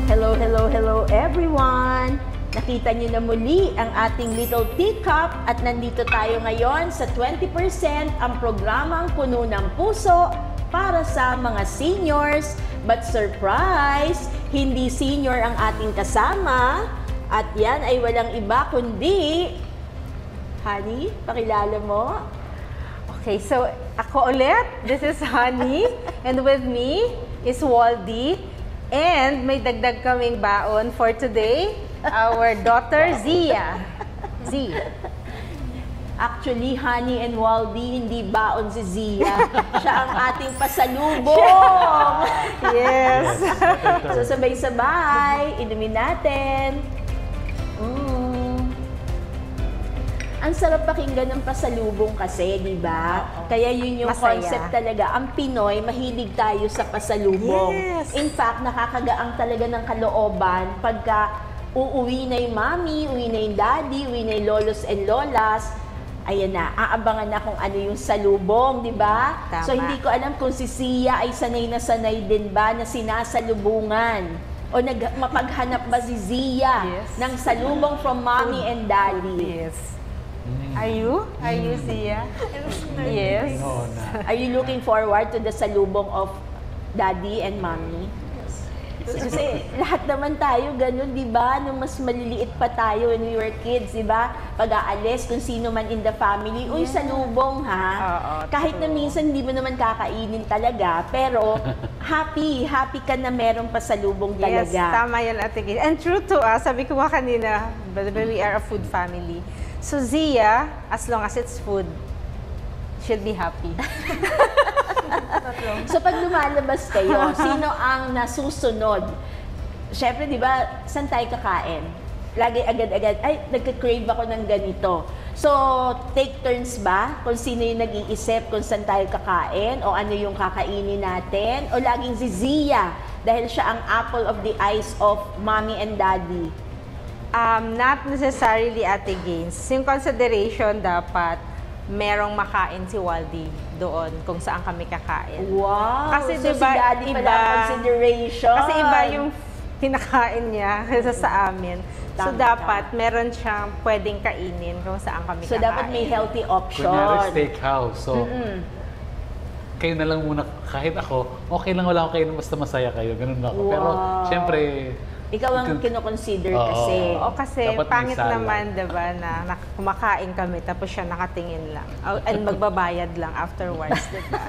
Hello, hello, hello everyone! Nakita niyo na muli ang ating little teacup at nandito tayo ngayon sa 20% ang programang Puno ng Puso para sa mga seniors. But surprise, hindi senior ang ating kasama at yan ay walang iba kundi... Honey, pakilala mo? Okay, so ako ulit, this is Honey and with me is Waldy. And may dagdag kaming baon for today, our daughter Zia. Z. Actually, Honey and Waldy, hindi baon si Zia. Siya ang ating pasalubong. Yes. So sabay-sabay, inumin natin. Ang sarap pakinggan ng pasalubong kasi, di ba? Kaya yun yung masaya. Concept talaga. Ang Pinoy, mahilig tayo sa pasalubong. Yes. In fact, nakakagaang talaga ng kalooban pagka uuwi na yung mommy, uwi na yung daddy, uwi na yung lolos and lolas. Ayan na, aabangan na kung ano yung salubong, di ba? Tama. So hindi ko alam kung si Zia ay sanay na sanay din ba na sinasalubungan. O mapaghanap ba si Zia ng salubong from mommy and daddy? Yes. Are you? Are you, Zia? Yes. Are you looking forward to the salubong of daddy and mommy? Kasi lahat naman tayo ganun, di ba? Nung mas maliliit pa tayo when we were kids, di ba? Pag-aalis, kung sino man in the family, uy, salubong ha? Kahit na minsan hindi mo naman kakainin talaga, pero happy ka na merong pasalubong talaga. Yes, tama yan, Ate Gil. And true to us, sabi ko nga kanina, we are a food family. So Zia, as long as it's food, should be happy. So pag lumalabas kayo, sino ang nasusunod? Siyempre, di ba, saan tayo kakain? Lagi agad-agad, ay, nagka-crave ako ng ganito. So, take turns ba? Kung sino yung nag-iisip kung saan tayo kakain o ano yung kakainin natin? O laging si Zia dahil siya ang apple of the eyes of mommy and daddy? Not necessarily, Ate Gaines. Yung consideration dapat merong makain si Waldy doon kung saan kami kakain. Wow! Kasi so diba, si daddy pala ang consideration. Kasi iba yung kinakain niya kaysa sa amin. So dapat meron siyang pwedeng kainin kung saan kami kakain. So dapat may healthy option. Kunyari steakhouse. So, kayo na lang muna, kahit ako, okay lang wala akong kayo, basta masaya kayo. Ganun ako. Wow. Pero, syempre, ikaw ang kinoconsider kasi. O kasi dapat pangit naman, diba, na kumakain kami tapos siya nakatingin lang. And magbabayad lang afterwards, diba?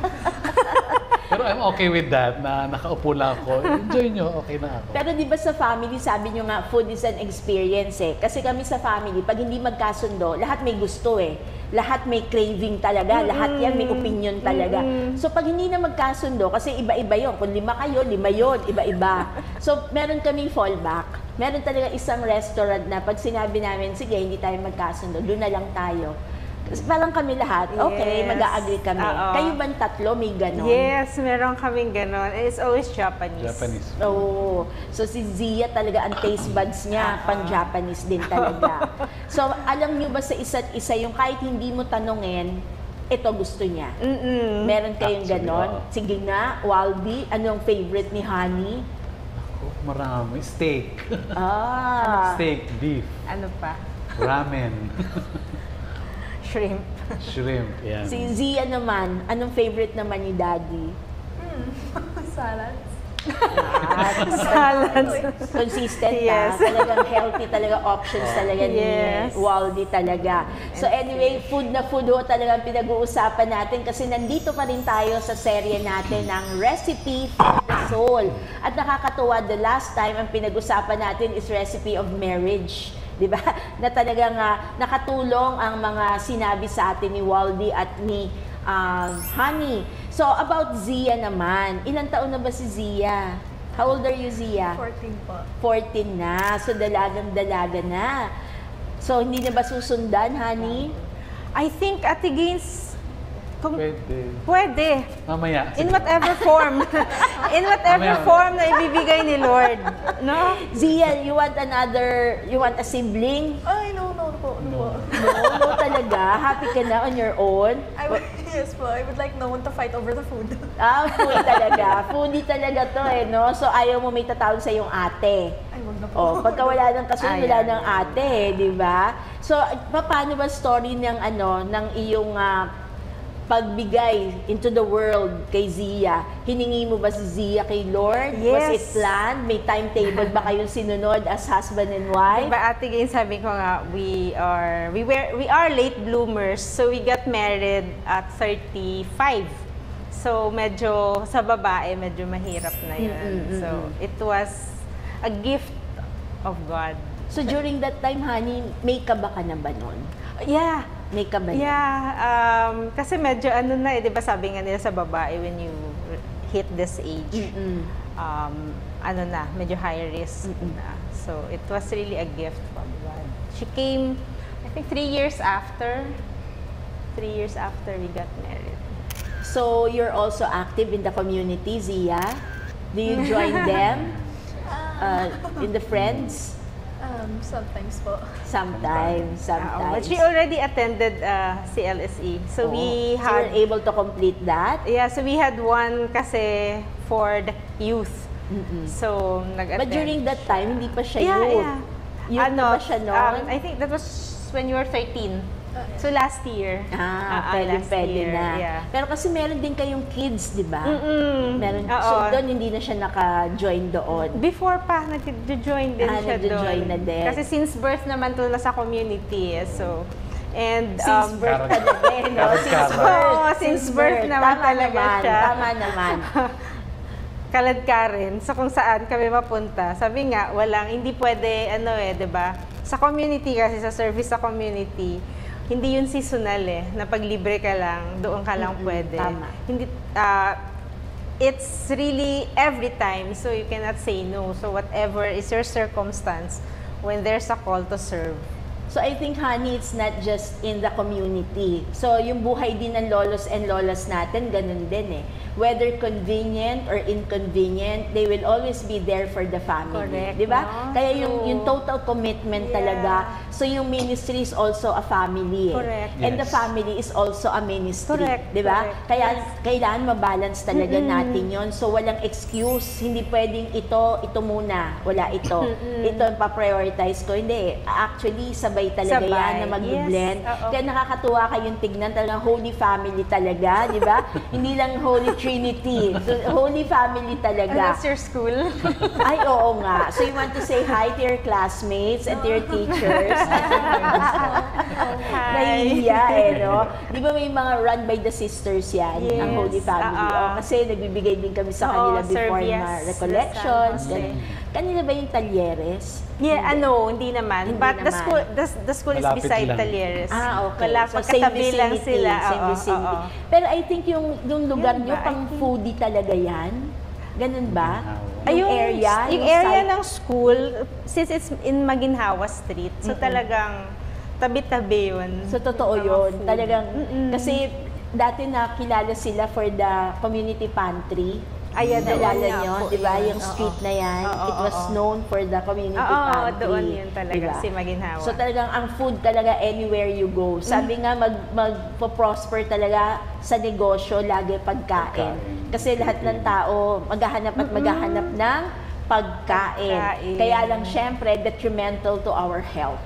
pero I'm okay with that, na nakaupo lang ako. Enjoy nyo, okay na ako. Pero di ba sa family, sabi nyo nga, food is an experience eh. Kasi kami sa family, pag hindi magkasundo, lahat may gusto eh. Lahat may craving talaga, lahat yan may opinion talaga. So pag hindi na magkasundo, kasi iba-iba yun. Kung 5 kayo, 5 yun, iba-iba. So meron kaming fallback. Meron talaga isang restaurant na pag sinabi namin, sige, hindi tayo magkasundo, doon na lang tayo. Parang kami lahat, okay, mag-a-agree kami. Kayo bang tatlo may ganon? Yes, meron kaming ganon. And it's always Japanese. Japanese. Oh, so si Zia talaga ang taste buds niya, pang-Japanese din talaga. So alam niyo ba sa isa't isa yung kahit hindi mo tanungin, ito gusto niya. Meron kayong ganon? Sige nga, Waldy, anong favorite ni Honey? Ako, marami. Steak. Steak, beef. Ano pa? Ramen. Shrimp. Shrimp, yan. Si Zia naman, anong favorite naman ni Daddy? Salads. Salads. Consistent Yes. talagang healthy talaga options talaga ni Waldy talaga. So anyway, food na food ho talagang pinag-uusapan natin kasi nandito pa rin tayo sa serye natin ng Recipe for the Soul. At nakakatuwa, the last time ang pinag-usapan natin is Recipe of Marriage. Diba? Na talagang nakatulong ang mga sinabi sa atin ni Waldy at ni Honey. So, about Zia naman. Ilang taon na ba si Zia? How old are you, Zia? 14 po. 14 na. So, dalagang-dalaga na. So, hindi na ba susundan, Honey? I think, Ate Gaines, Pwede. pwede. Mamaya. In whatever form. In whatever form na ibibigay ni Lord. No? Zia, you want a sibling? Ay, no. po, no po. No talaga. Happy ka na on your own. Yes po, I would like no one to fight over the food. Food talaga. Foodie talaga to no? So ayaw mo may tatawag sa iyong ate. Ay, wag na po. Pagka wala ng kasunod, wala ng ate, di ba? So, paano ba story ng iyong pagbigay into the world kay Zia? Hiningi mo ba si Zia kay Lord? Was it planned? May timetable ba kayong sinunod as husband and wife? Diba, Ate Gain, sabi ko nga, we are late bloomers. So we got married at 35. So medyo sa babae, medyo mahirap na yun. So it was a gift of God. So during that time, honey, may kaba ka na ba nun? Yeah. May kaba na? Yeah. Kasi medyo di ba sabi nga nila sa babae, when you hit this age, medyo high risk na. So it was really a gift from God. She came, I think 3 years after. 3 years after we got married. So you're also active in the community, Zia? Do you join them? In the friends? Sometimes po. Sometimes. But she already attended CLSE. So we So had you're able to complete that? Yeah, so we had one kasi for the youth. So nag-attend. But during that time, hindi pa siya Yeah. Youth pa ba siya noon? I think that was when you were 13. So last year. Pwede na. Yeah. Pero kasi meron din kayong kids, di ba? Meron. Oo. So doon, hindi na siya naka-join doon. Before pa, nag-join din siya nag-join doon. na din. Kasi since birth naman to sa community. So, and Since birth talaga, no? Since birth naman talaga siya. Tama naman. Kaladkarin. So kung saan kami mapunta. Sabi nga, hindi pwede, 'di ba? Sa community kasi, sa service sa community, hindi yun seasonal na pag libre ka lang, doon ka lang pwede. Tama. Hindi, it's really every time, so you cannot say no. So whatever is your circumstance, when there's a call to serve. So I think, honey, it's not just in the community. So yung buhay din ng lolos and lolas natin, ganun din Whether convenient or inconvenient, they will always be there for the family. Correct. Di ba? No? Kaya yung total commitment talaga. So yung ministry is also a family. Correct. And the family is also a ministry. Correct. Di ba? Correct. Kaya kailangan mabalance talaga natin yon. So walang excuse. Hindi pwedeng ito muna. Wala ito. Ito ang pa-prioritize ko. Hindi. Actually, sabay talaga yan na mag-blend. Yes. Kaya nakakatuwa kayong tignan, talagang holy family talaga, di ba? Hindi lang Holy Trinity. So, holy family talaga. And that's your school? Ay, oo nga. So you want to say hi to your classmates and to your teachers? Nahihiya no? Di ba may mga run by the sisters yan, ang Holy Family? Kasi nagbibigay din kami sa kanila before mga recollections. Kanila ba yung talyeres? Yeah, hindi naman. Hindi But naman. the school is Malapit beside lang. Talyeres. Okay. Malapit, same katabi lang vicinity, sila. Same vicinity. Pero I think yung lugar Yun nyo, ba? pang foodie talaga yan? Ganun ba? Ay, Yung area? yung area site? ng school, since it's in Maginhawa Street, so talagang tabi-tabi yun. So, totoo Mga yun. food. Talagang, kasi dati nakilala sila for the community pantry. Ayan, Nalala doon nga nyo, po di ba? yun. Yung street na yan, Oo, it was oo. known for the community Oo, pantry. doon yun talaga, Diba? si Maginhawa. So talagang ang food talaga anywhere you go. Sabi nga, mag-prosper talaga sa negosyo, lagi pagkain. Kasi lahat ng tao maghahanap at maghahanap ng pagkain. Kaya lang, syempre, detrimental to our health.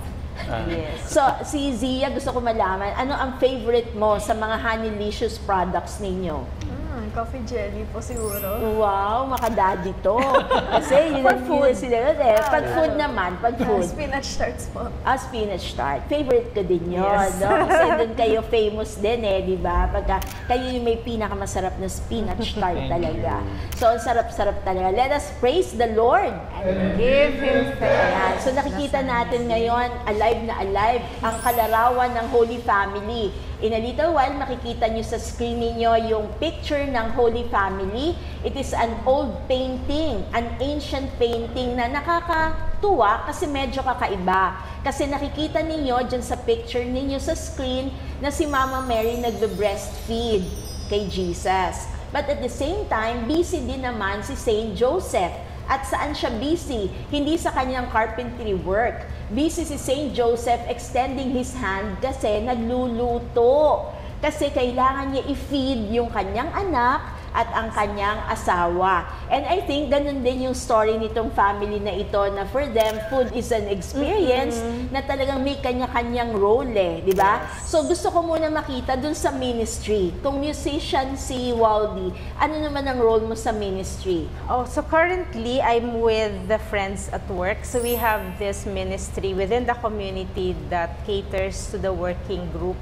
Yes. So, si Zia, gusto ko malaman, ano ang favorite mo sa mga Honeylicious products ninyo? Coffee jelly po siguro. Wow, makadadi to. Kasi yun ang food sila. Pag food naman, pag food. Spinach tarts po. Spinach tart. Favorite ko din yun. Yes. No? Kasi doon kayo famous din di ba? Pagka kayo yung may pinakamasarap na spinach tart talaga. So, ang sarap-sarap talaga. Let us praise the Lord and give Him thanks. Ayan. So, nakikita natin ngayon, alive na alive, ang kalarawan ng Holy Family. In a little while, makikita nyo sa screen ninyo yung picture ng Holy Family. It is an old painting, an ancient painting na nakakatuwa kasi medyo kakaiba. Kasi nakikita ninyo dyan sa picture ninyo sa screen na si Mama Mary nagbe-breastfeed kay Jesus. But at the same time, busy din naman si Saint Joseph. At saan siya busy? Hindi sa kanyang carpentry work. Busy si Saint Joseph extending his hand kasi nagluluto. Kasi kailangan niya i-feed yung kanyang anak at ang kanyang asawa. And I think ganun din yung story nitong family na ito na for them, food is an experience na talagang may kanya-kanyang role di ba? So gusto ko muna makita dun sa ministry. Kung musician si Waldy, ano naman ang role mo sa ministry? Oh, so currently I'm with the Friends at Work. So we have this ministry within the community that caters to the working group.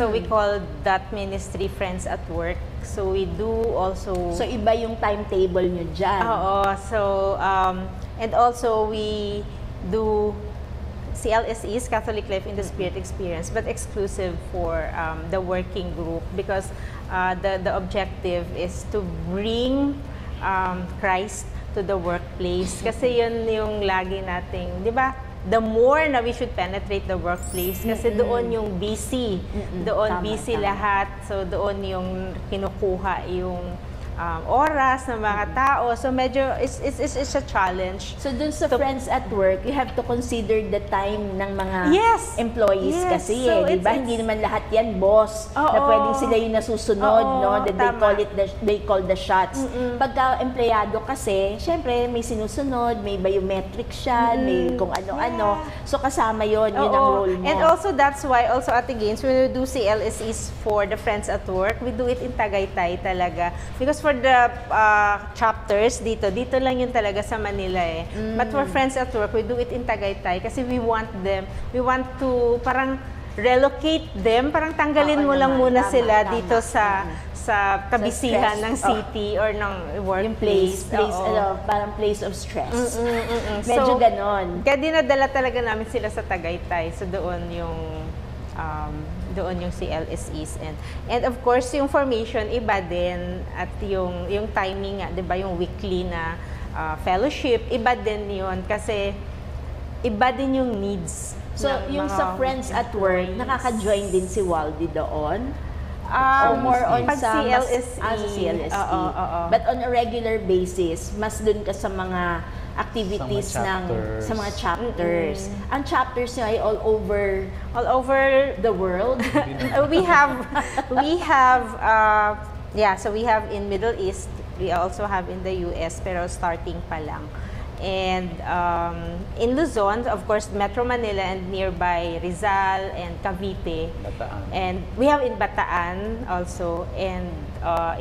So we call that ministry Friends at Work. So we do also... So iba yung timetable nyo dyan. Oo. So, and also we do CLSE's Catholic Life in the Spirit Experience, but exclusive for the working group because the objective is to bring Christ to the workplace. Kasi yun yung lagi nating, di ba? The more na we should penetrate the workplace kasi doon yung busy. Doon busy lahat. So doon yung kinukuha yung oras ng mga tao. So medyo it's a challenge. So dun sa Friends at Work, you have to consider the time ng mga employees kasi So di ba? Hindi naman lahat yan boss na pwedeng sila yung nasusunod, no? That they call the shots. Pagka empleyado kasi, syempre may sinusunod, may biometric siya, may kung ano-ano. So kasama yon, yun ang role mo. And also that's why also at the Games when we do CLSEs for the Friends at Work, we do it in Tagaytay talaga. Because for the chapters dito lang yun talaga sa Manila But for Friends at Work, we do it in Tagaytay kasi we want to parang relocate them, parang tanggalin mo lang muna sila dito sa kabisihan ng city or ng workplace. Parang place of stress. So, Medyo ganon. Kaya dinadala talaga namin sila sa Tagaytay. So doon yung CLSEs and of course yung formation iba din at yung timing nga, 'di ba, yung weekly na fellowship iba din yun kasi iba din yung needs. So yung sa Friends at Work, nakaka-join din si Waldy doon? Or more on sa CLSE. CLSE. But on a regular basis, mas dun ka sa mga activities sa mga chapters. Ang chapters niya ay all over the world. we have so we have in Middle East, we also have in the US pero starting pa lang. And in Luzon, of course, Metro Manila and nearby Rizal and Cavite. Bataan. And we have in Bataan also and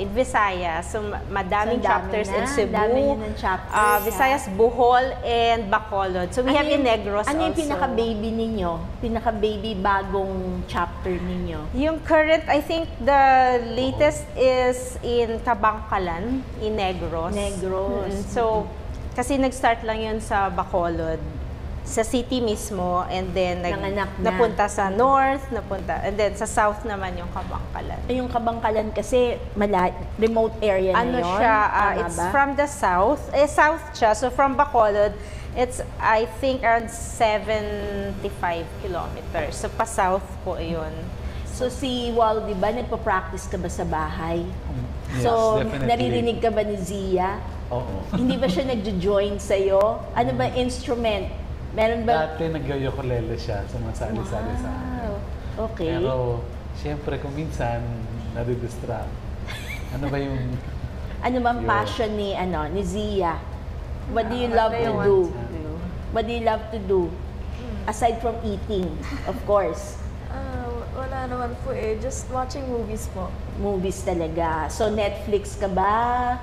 in Visayas. So madaming chapters in Cebu. Dami ng chapters. Visayas, Bohol and Bacolod. So we have in Negros also. Ano yung pinaka-baby ninyo? Pinaka-baby bagong chapter ninyo? Yung current, I think the latest is in Kabangkalan, in Negros. So kasi nag-start lang yun sa Bacolod, sa city mismo, and then napunta sa north, and then sa south naman yung Kabangkalan. Yung Kabangkalan kasi remote area na yun? It's from the south. South siya. So from Bacolod, it's I think around 75 kilometers. So pa-south po yun. So si Waldy ba, nagpa-practice ka ba sa bahay? Yes, so definitely. naririnig ka ba ni Zia? Oo. Hindi ba siya nagjo-join sa'yo? Ano ba instrument? Meron ba? Dati nag-ukulele siya, sumasali-sali sa akin. Okay. Pero, siyempre, kung minsan, nadidistract. Ano ba yung... Ano bang passion ni Zia? What do you love to do? What do you love to do? Aside from eating, of course. Wala naman po just watching movies po. Movies talaga. So Netflix ka ba?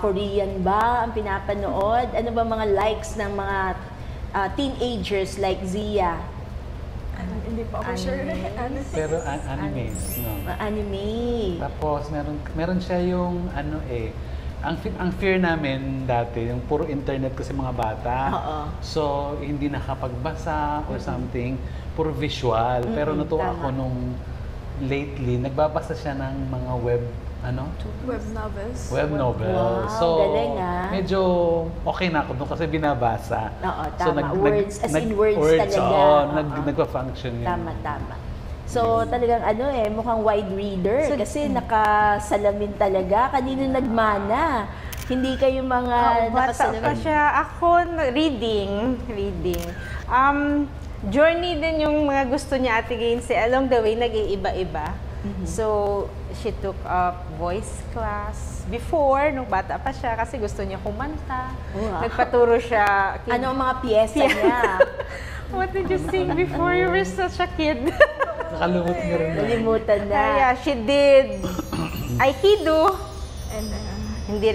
Korean ba ang pinapanood? Ano ba mga likes ng mga teenagers like Zia? Hindi po ako sure. Pero animes, no? Anime. Tapos, meron siya yung ang fear namin dati, yung puro internet kasi mga bata. So, hindi nakapagbasa or something, puro visual. Pero natuwa ako nung lately, nagbabasa siya ng mga web novels. Web novels. Wow, so, galing medyo okay na ako doon kasi binabasa. Oo, tama. So, words, as in words talaga. Nagpa-function yun. Tama. So, talagang mukhang wide reader kasi nakasalamin talaga. Kanino nagmana? Hindi kayo mga Bata pa siya. Ako, reading. Journey din yung mga gusto niya, Ate Gainzy. Along the way, nag-iiba-iba. So, she took up voice class before, nung bata pa siya, kasi gusto niya kumanta. Wow. Nagpaturo siya. Ano ang mga piyesa niya? What did you sing before you were such a kid? Nakalumot niya rin na. Nalimutan na. Yeah, she did Aikido. And Hindi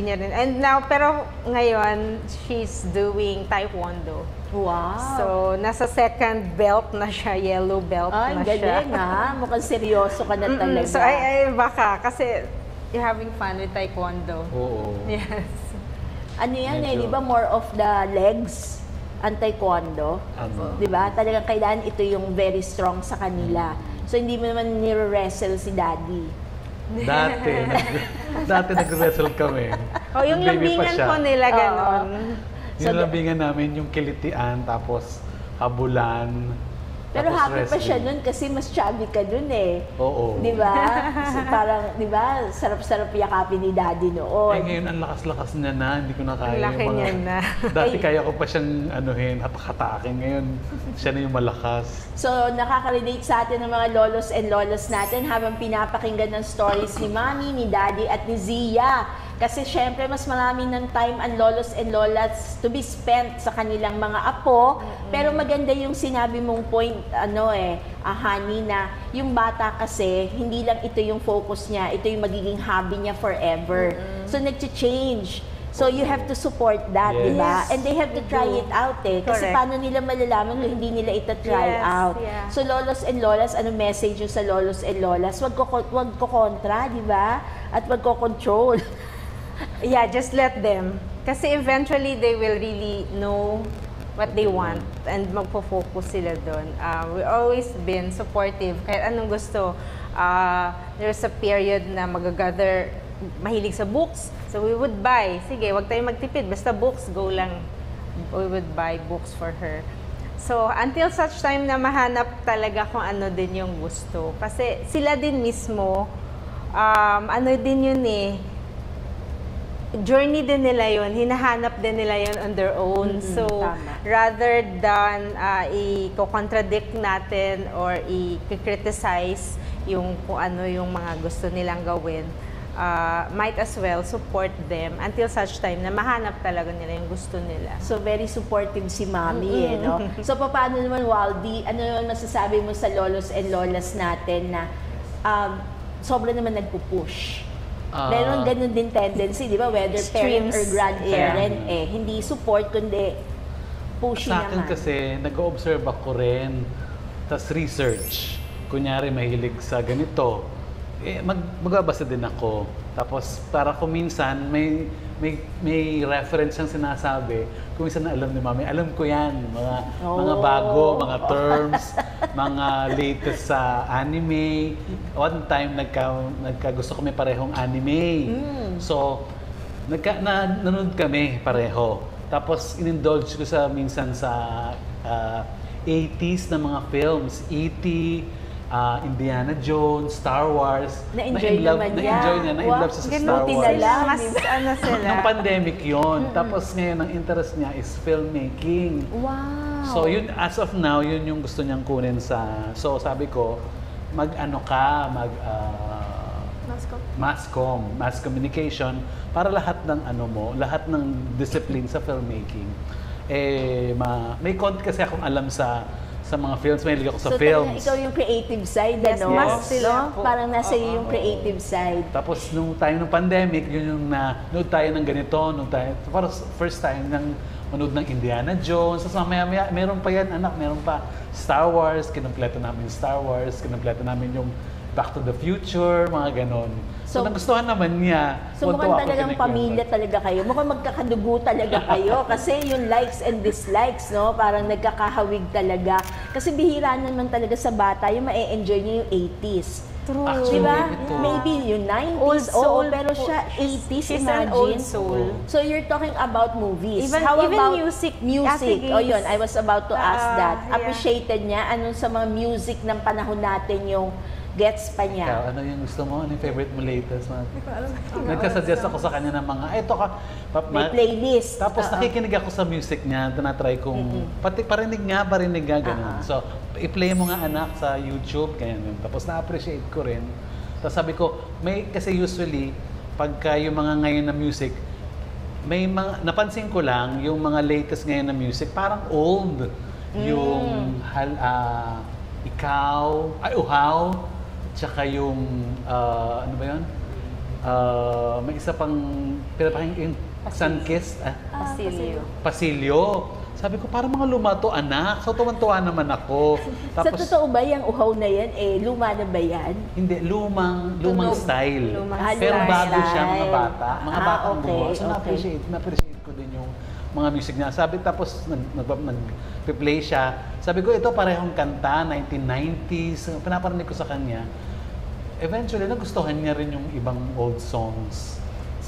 niya rin. And now, pero ngayon, she's doing Taekwondo. Wow. So, nasa second belt na siya, yellow belt Ay, na siya. galing ha. Mukhang seryoso ka na talaga. So, baka, kasi you're having fun with Taekwondo. Oo. Yes. Ano yan Medyo- di ba more of the legs ang taekwondo? Ano? Di ba? Talagang kailangan ito yung very strong sa kanila. So, hindi mo naman nire-wrestle si daddy. Dati nag-wrestle kami. Yung Baby pa lambingan siya. po nila, ganon. So, Yung lambingan namin, yung kilitian, tapos habulan, Pero tapos happy pa siya wrestling. nun kasi mas chubby ka dun eh. Oo. Di ba? So, parang, di ba, sarap-sarap yakapin ni daddy noon. Ngayon, ang lakas-lakas niya na, hindi ko na kaya Ang laki yung mga... niya na. Dati kaya ko pa siyang hatak-hatakin. Ngayon, siya na yung malakas. So, nakaka-relate sa atin ng mga lolos and lolas natin habang pinapakinggan ng stories ni Mami, ni Daddy at ni Zia. Kasi syempre, mas marami ng time ang lolos and lolas to be spent sa kanilang mga apo. Pero maganda yung sinabi mong point, Honey, na yung bata kasi, hindi lang ito yung focus niya, ito yung magiging hobby niya forever. So, nag-change. So, you have to support that, Yes. di ba? And they have to try it out eh. Kasi Correct. paano nila malalaman kung hindi nila ito try Yes, out? yeah. So, lolos and lolas, ano message yung sa lolos and lolas? Wag ko kontra, di ba? At wag ko control. Yeah, just let them. Kasi eventually, they will really know what they want and magpo-focus sila doon. We always been supportive. Kahit anong gusto, there's a period na mag-gather, mahilig sa books. So we would buy. Sige, wag tayong magtipid. Basta books, go lang. We would buy books for her. So, until such time na mahanap talaga kung ano din yung gusto. Kasi sila din mismo, ano din yun journey din nila yun, hinahanap din nila yun on their own. So, tama. rather than i-contradict natin or i-criticize yung kung ano yung mga gusto nilang gawin, might as well support them until such time na mahanap talaga nila yung gusto nila. So, very supportive si Mami no? So, paano naman, Waldy, ano naman masasabi mo sa lolos and lolas natin na sobra naman nagpupush? Meron ganun din tendency, di ba? Whether parent or grandparent, hindi support, kundi pushy Sa akin naman. kasi, nag-observe ako rin, tas research. Kunyari, mahilig sa ganito, magbabasa din ako. Tapos, para kung minsan, may reference siyang sinasabi, kung minsan na alam ni Mami, alam ko yan, mga bago, mga terms, mga latest sa anime. One time, nagkagusto kami parehong anime. So, nanonood kami pareho. Tapos, in-indulge ko minsan sa 80s na mga films. E.T., Indiana Jones, Star Wars. Na-enjoy naman niya. Na-enjoy niya. Na-inlove siya sa Star Ganuti na Wars. lang. Mas ano sila. Nung pandemic yon. Tapos ngayon, ang interest niya is filmmaking. Wow. So yun, as of now, yun yung gusto niyang kunin sa... So sabi ko, mass communication, para lahat ng lahat ng discipline sa filmmaking. May konti kasi akong alam sa mga films, mahilig ako sa films. So, ikaw yung creative side, Yes, ano? mas sila po. Parang nasa iyo yung creative side. Tapos nung time ng pandemic, yun yung nanood tayo ng ganito, para first time nang manood ng Indiana Jones. Tapos mamaya, meron pa yan, anak, meron pa Star Wars, kinumpleto namin yung Back to the Future, mga ganon. So nagustuhan naman niya. So mukhang talagang pamilya talaga kayo. Mukhang magkakadugo talaga kayo. Kasi yung likes and dislikes, no? Parang nagkakahawig talaga. Kasi bihira naman talaga sa bata, yung ma-enjoy niya yung 80s. True. Actually, Diba? ito. Maybe yung 90s, Old soul pero po. siya 80s, She's imagine. an old soul. So you're talking about movies. Even How about music. music? Ate O Gaze. yun, I was about to ask that. Yeah. Appreciated niya? Anong sa mga music ng panahon natin yung gets pa niya. Ikaw, ano yung gusto mo? Ano yung favorite mo latest? Hindi ko alam. Nagkasuggest ako sa kanya ng mga, ito ka, May playlist. Tapos nakikinig ako sa music niya, tinatry kong, pati parinig nga, ganun. So, i-play mo nga anak sa YouTube, ganyan. Tapos na-appreciate ko rin. Tapos sabi ko, kasi usually, pagka yung mga ngayon na music, may mga, napansin ko lang, yung mga latest ngayon na music, parang old. Yung, uhaw, tsaka yung, ano ba yun? May isa pang, yung Sunkissed, Pasilyo. Sabi ko, parang mga luma to, anak. So, tuwan-tuwa naman ako. Sa totoo ba, yung uhaw na yan, luma na ba yan? Hindi, lumang style. Lumang Pero style. bago siya, mga bata. Mga batang okay, gumawa. So, okay. na-appreciate ko din yung mga music niya. Sabi, tapos nag-play siya. Sabi ko, ito parehong kanta, 1990s. Pinaparinig ko sa kanya. Eventually, nagustuhan niya rin yung ibang old songs.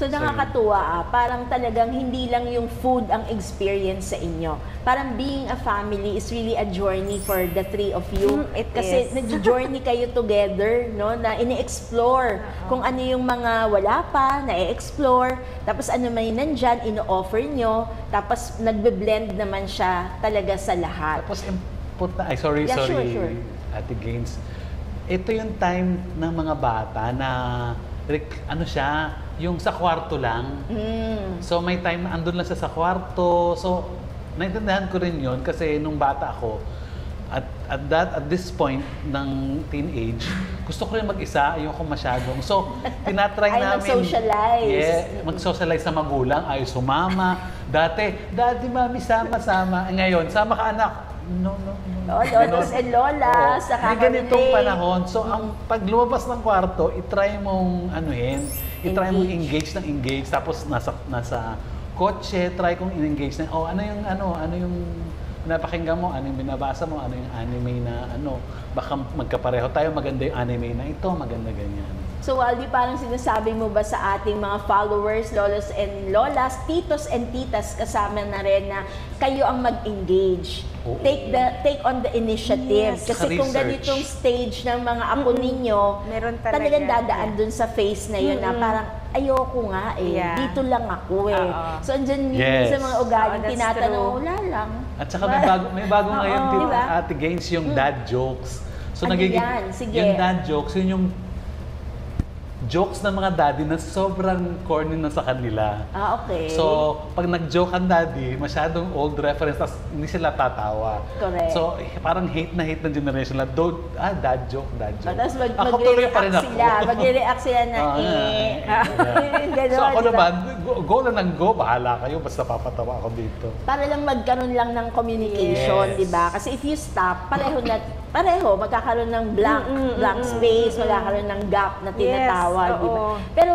So nakakatuwa parang talagang hindi lang yung food ang experience sa inyo. Parang being a family is really a journey for the three of you. Kasi nag-journey kayo together, no, na ini-explore kung ano yung mga wala pa, na-explore, tapos ano may nandyan, ino-offer nyo, tapos nagbe-blend naman siya talaga sa lahat. Tapos, sorry, Sure. Ate Gaines. Ito yung time ng mga bata na ano siya, yung sa kwarto lang. So may time na andun lang siya sa kwarto. So naintindihan ko rin yun kasi nung bata ako, at this point ng teenage, gusto ko rin mag-isa, ayoko masyadong. So tinatry namin mag-socialize. Mag-socialize sa magulang, ayaw sumama. Dati, mami, sama-sama. Ngayon, sama ka anak. No. Lolos and lolas, may ganitong panahon. So, ang pag lumabas ng kwarto, itry mong itry mong engage. Tapos nasa kotse, try kong engage na, ano yung pinapakinggan mo, ano yung binabasa mo, ano yung anime na baka magkapareho tayo, maganda yung anime na ito, maganda ganyan. So, Waldy, parang sinasabi mo ba sa ating mga followers, lolos and lolas, titos and titas, kasama na rin na kayo ang mag-engage. Oo. Take on the initiative. Yes. Kasi kung ganitong stage ng mga apo ninyo, meron talaga. talagang dadaan dun sa face na yun na parang ayoko nga dito lang ako So, andyan yun sa mga ugaling tinatanong, wala lang. At saka may bago ngayon, diba? Ate Gaines, yung dad jokes. So, Ano yan? Sige. yung dad jokes, yun yung jokes ng mga daddy na sobrang corny na sa kanila. Okay. So, pag nag-joke ang daddy, masyadong old reference, tas hindi sila tatawa. Correct. So, parang hate na generation na, dad joke. Tapos Ako tuloy pa rin magre-react sila na Ganon, So, ako diba? naman, go na ng go, bahala kayo, basta papatawa ako dito. Para lang magkaroon lang ng communication, Yes. di ba? Kasi if you stop, pareho, magkakaroon ng blank space, magkakaroon ng gap na tinatawag, di ba? Pero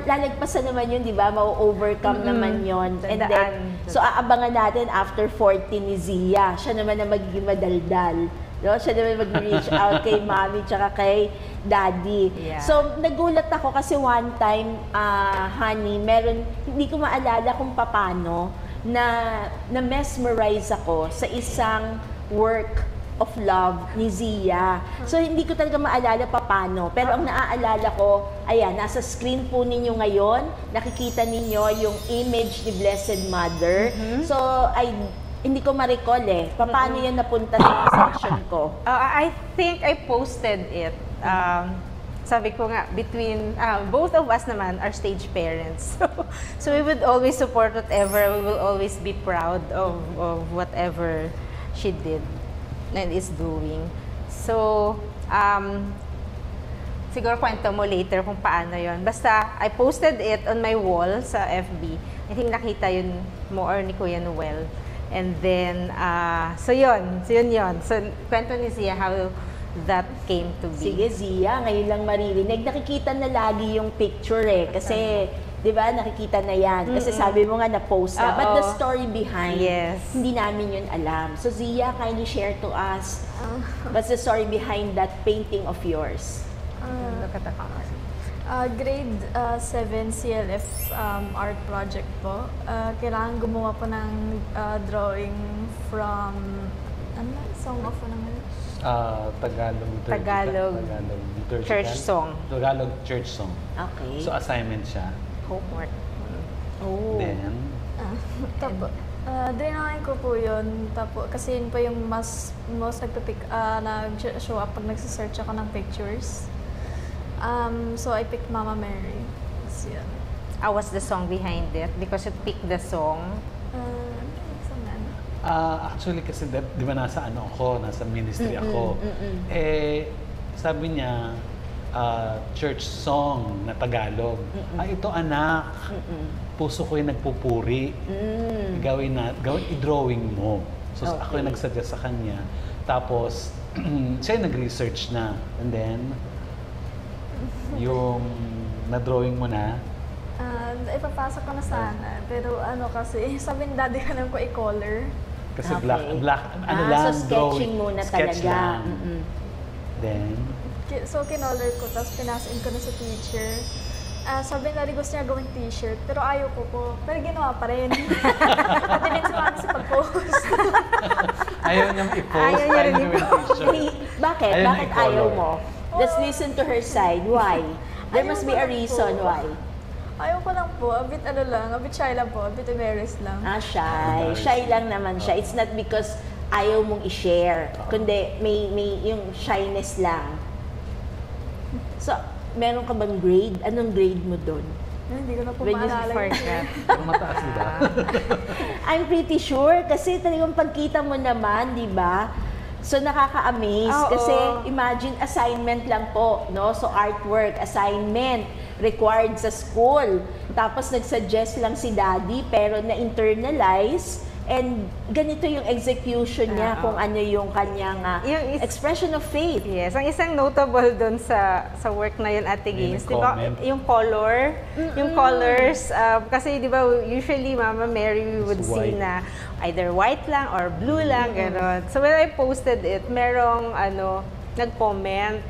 lalagpasan naman yun, di ba? Ma-overcome naman yun. And then, so aabangan natin after 40 ni Zia, siya naman na magiging madaldal. No? Siya naman mag-reach out kay mommy tsaka kay daddy. Yeah. So, nagulat ako kasi one time, honey, hindi ko maalala kung paano na mesmerize ako sa isang work of love ni Zia. So, hindi ko talaga maalala paano. Pero ang naaalala ko, ayan, nasa screen po ninyo ngayon, nakikita ninyo yung image ni Blessed Mother. So, hindi ko ma-recall paano yan napunta sa section ko. I think I posted it. Sabi ko nga, between, both of us naman are stage parents. So we would always support whatever, we will always be proud of whatever she did and is doing. So, siguro kwento mo later kung paano yon. Basta, I posted it on my wall sa FB. I think nakita yun mo or ni Kuya Noel. And then, so yun. So, kwento ni Zia how that came to be. Sige, Zia, ngayon lang maririnig. Nakikita na lagi yung picture kasi, di ba, nakikita na yan. Kasi sabi mo nga na-post na. But the story behind, hindi namin yun alam. So, Zia, kindly share to us, what's the story behind that painting of yours? Grade 7 CLF art project po. Kailangan gumawa po ng drawing from, Song of ano naman? Tagalog Tagalog liturgical. church song. Tagalog church song. Okay. So assignment siya. Homework. Oh. Then, Tapo, drinahin ko po yun. Tapo, kasi yun po yung most nag-show up pag nagsisearch ako ng pictures. So I picked Mama Mary. So, yun. What's the song behind it? Because you picked the song. Saan na? actually kasi di ba nasa ministry ako. Eh, sabi niya, church song na Tagalog. Ito anak, puso ko yung nagpupuri. I-drawing mo. So ako yung nagsuggest sa kanya. Tapos, siya yung nag-research na. And then, yung na-drawing mo na, Ipapasok ko na sana. Pero kasi, sabi ni daddy ko ko i-color. kasi Okay. black, So sketching muna sketch talaga. lang. Then, So, kinolor ko, tapos pinasin ko na sa teacher. Sabi ni daddy gusto niya gawing t-shirt, pero ayaw ko po. Pero ginawa pa rin. Pati din si mami sa pag-post. ayaw niyang i-post. Ayaw niya rin niya yung t-shirt. Bakit? Ayaw Bakit na i-color. ayaw mo? Let's listen to her side. Why? There Ayaw must ko be a lang po. reason why. Ayaw ko lang po, a bit a bit shy lang po, a bit embarrassed lang. Shy. Shy lang naman siya. It's not because ayaw mong i-share. Kundi may yung shyness lang. So, meron ka bang grade? Anong grade mo doon? Hindi ko na po When you maalala. Forget. Pero mataas diba? I'm pretty sure kasi talagang pagkita mo naman, di ba? So nakaka-amaze Oo. kasi imagine assignment lang po, no? So artwork, assignment required sa school. Tapos nag-suggest lang si daddy pero na-internalize and ganito yung execution niya kung ano yung kanyang Yung expression of faith. Yes, ang isang notable doon sa work na yun, Ate May Gaines, di ba, nag-comment. yung colors, kasi di ba, usually Mama Mary, we would It's see white. na either white lang or blue lang, gano'n. So when I posted it, merong, nag-comment,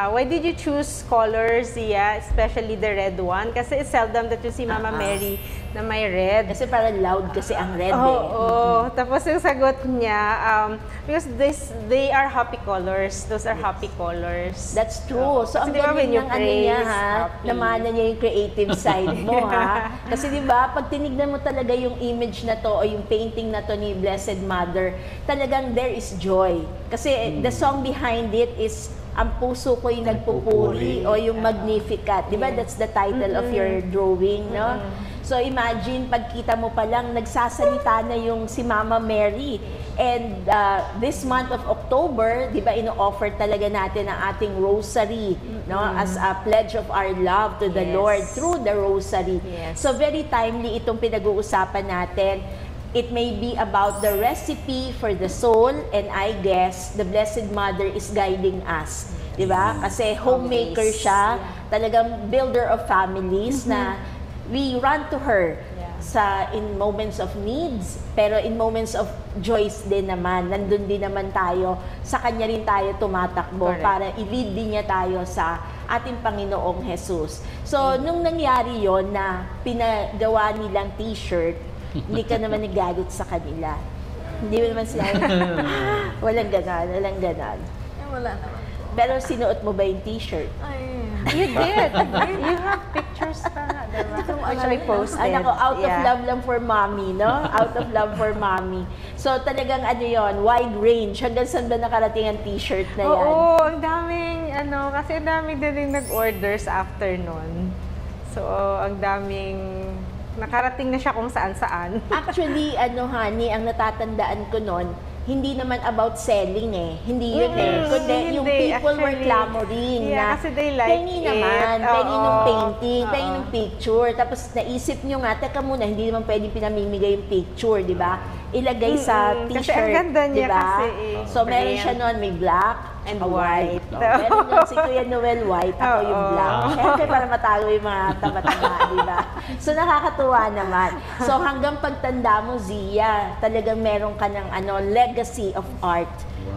why did you choose colors, Zia, especially the red one? Kasi it's seldom that you see Mama Mary na may red. Kasi parang loud kasi ang red Oo. Tapos yung sagot niya, because they are happy colors. Those are happy colors. That's true. So, Kasi ang di ba when galing you ng ano niya, praise, ha? happy. Namana niya yung creative side mo, ha? Kasi di ba, pag tinignan mo talaga yung image na to o yung painting na to ni Blessed Mother, talagang there is joy. Kasi the song behind it is ang puso ko yung nagpupuri o yung Magnificat. Di ba? That's the title of your drawing, no? So imagine, pagkita mo pa lang, nagsasalita na yung si Mama Mary. And this month of October, di ba, ino-offer talaga natin ang ating rosary, no? As a pledge of our love to the Yes. Lord through the rosary. Yes. So very timely itong pinag-uusapan natin. It may be about the recipe for the soul, and I guess the Blessed Mother is guiding us. Di ba? Kasi homemaker Always. siya, talagang builder of families na we run to her in moments of needs, pero in moments of joys din naman, nandun din naman tayo, sa kanya rin tayo tumatakbo. Correct. Para i-lead din niya tayo sa ating Panginoong Jesus. So, nung nangyari yon na pinagawa nilang t-shirt, hindi ka naman nagalit sa kanila. Hindi mo naman sila, walang ganon, walang ganon. Wala naman po. Pero sinuot mo ba yung t-shirt? Ay, You did. You have pictures pa nga, diba? Which I posted. Anak ko, out of Yeah. love lang for mommy, no? Out of love for mommy. So talagang ano yon, wide range. Hanggang saan ba nakarating ang t-shirt na yan? Oo, ang daming, kasi ang daming din nag-orders after nun. So, ang daming, nakarating na siya kung saan-saan. Actually, honey, ang natatandaan ko nun, hindi naman about selling Hindi yun Kundi yung hindi, people were actually. clamoring Yeah, na kasi they like pengi it. naman, pengi nung Oo. painting, pengi Oo. nung picture. Tapos naisip nyo nga, teka muna, hindi naman pwedeng pinamimigay yung picture, di ba? Ilagay sa Kasi t-shirt, ang ganda niya di ba? kasi So meron brand. siya nun, may black And tsaka white. Meron nun si Kuya Noel white, ako yung Oo. black. Siyempre para matalo yung mga tama-tama, di ba? So nakakatuwa naman. So hanggang pagtanda mo, Zia, talagang meron ka ng legacy of art.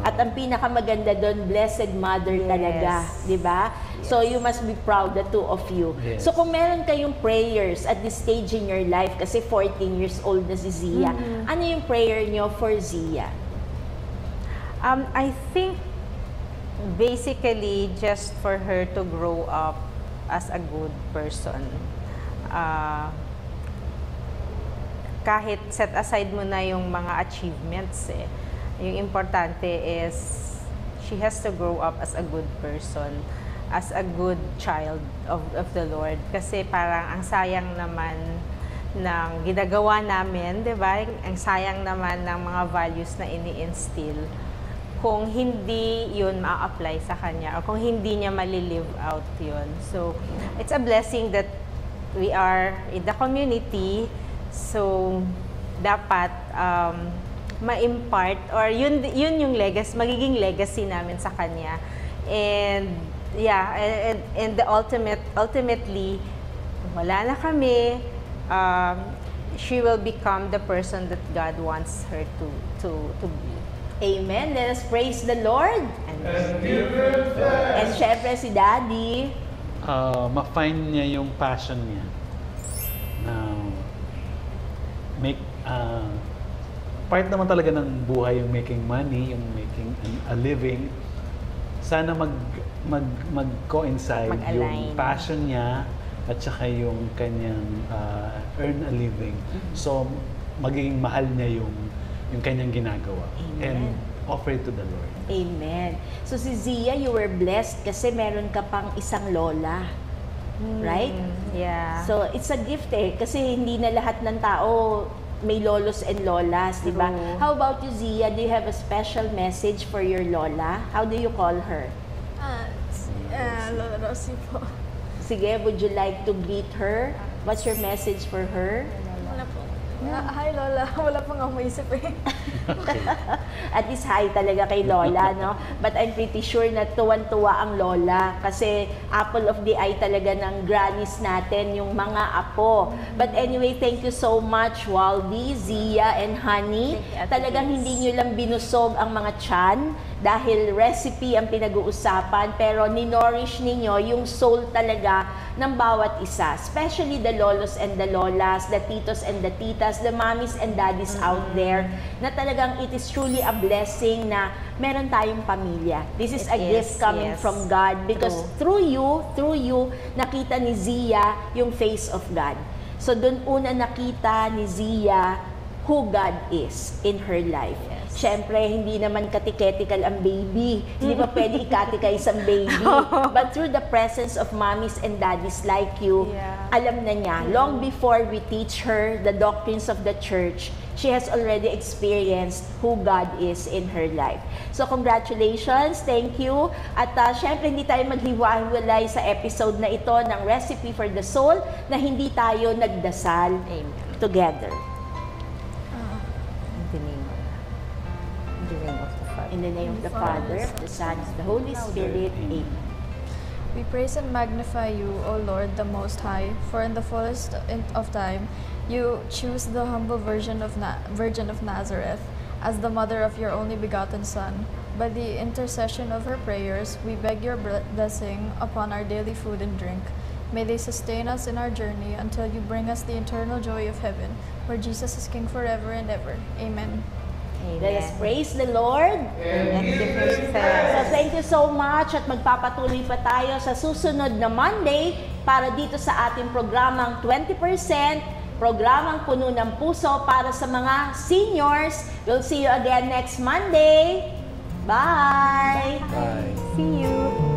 At ang pinakamaganda doon, Blessed Mother talaga, di ba? So you must be proud, the two of you. Yes. So kung meron kayong prayers at this stage in your life, kasi 14 years old na si Zia, ano yung prayer nyo for Zia? I think basically just for her to grow up as a good person. Kahit set aside mo na yung mga achievements yung importante is she has to grow up as a good person, as a good child of the Lord. Kasi parang ang sayang naman ng ginagawa namin, di ba? Ang sayang naman ng mga values na ini-instill kung hindi yun ma-apply sa kanya o kung hindi niya mali-live out yun. So, it's a blessing that we are in the community. So, dapat ma-impart or yun yung legacy, magiging legacy namin sa kanya. And yeah, and the ultimately wala na kami, she will become the person that God wants her to be. Amen. Let us praise the Lord. And syempre si Daddy, ma-find niya yung passion niya na make part naman talaga ng buhay yung making money, yung making a living. Sana mag-coincide yung passion niya at saka yung kanyang earn a living. So magiging mahal niya yung kanyang ginagawa. Amen. And offer it to the Lord. Amen. So si Zia, you were blessed kasi meron ka pang isang lola. Right? Yeah. So it's a gift kasi hindi na lahat ng tao may lolos and lolas, di ba? How about you, Zia? Do you have a special message for your lola? How do you call her? Lola Rosie po. Sige, would you like to greet her? What's your message for her? Wala po. Hi Lola, wala pong ako maisip At least hi talaga kay Lola, no? But I'm pretty sure na tuwan-tuwa ang Lola kasi apple of the eye talaga ng grannies natin, yung mga apo. But anyway, thank you so much, Waldy, Zia, and Honey. Talagang hindi nyo lang binusog ang mga tiyan dahil recipe ang pinag-uusapan, pero ninorish ninyo yung soul talaga ng bawat isa. Especially the lolos and the lolas, the titos and the titas, the mommies and daddies out there, na talagang it is truly a blessing na meron tayong pamilya. This is a gift coming from God because through you, nakita ni Zia yung face of God. So dun una nakita ni Zia who God is in her life. Siyempre, hindi naman katiketical ang baby. Hindi pa pwede ikatika isang baby. But through the presence of mommies and daddies like you, alam na niya, long before we teach her the doctrines of the church, she has already experienced who God is in her life. So congratulations, thank you. At syempre, hindi tayo maghiwa-hiwalay sa episode na ito ng Recipe for the Soul na hindi tayo nagdasal together. In the name of the Father, of the Son, of the Holy Spirit. Amen. We praise and magnify you, O Lord, the Most High, for in the fullest of time, you choose the humble Virgin of Nazareth as the mother of your only begotten Son. By the intercession of her prayers, we beg your blessing upon our daily food and drink. May they sustain us in our journey until you bring us the eternal joy of heaven, where Jesus is King forever and ever. Amen. Let us praise the Lord. So thank you so much at magpapatuloy pa tayo sa susunod na Monday para dito sa ating programang 20%, programang puno ng puso para sa mga seniors. We'll see you again next Monday. Bye! Bye! See you!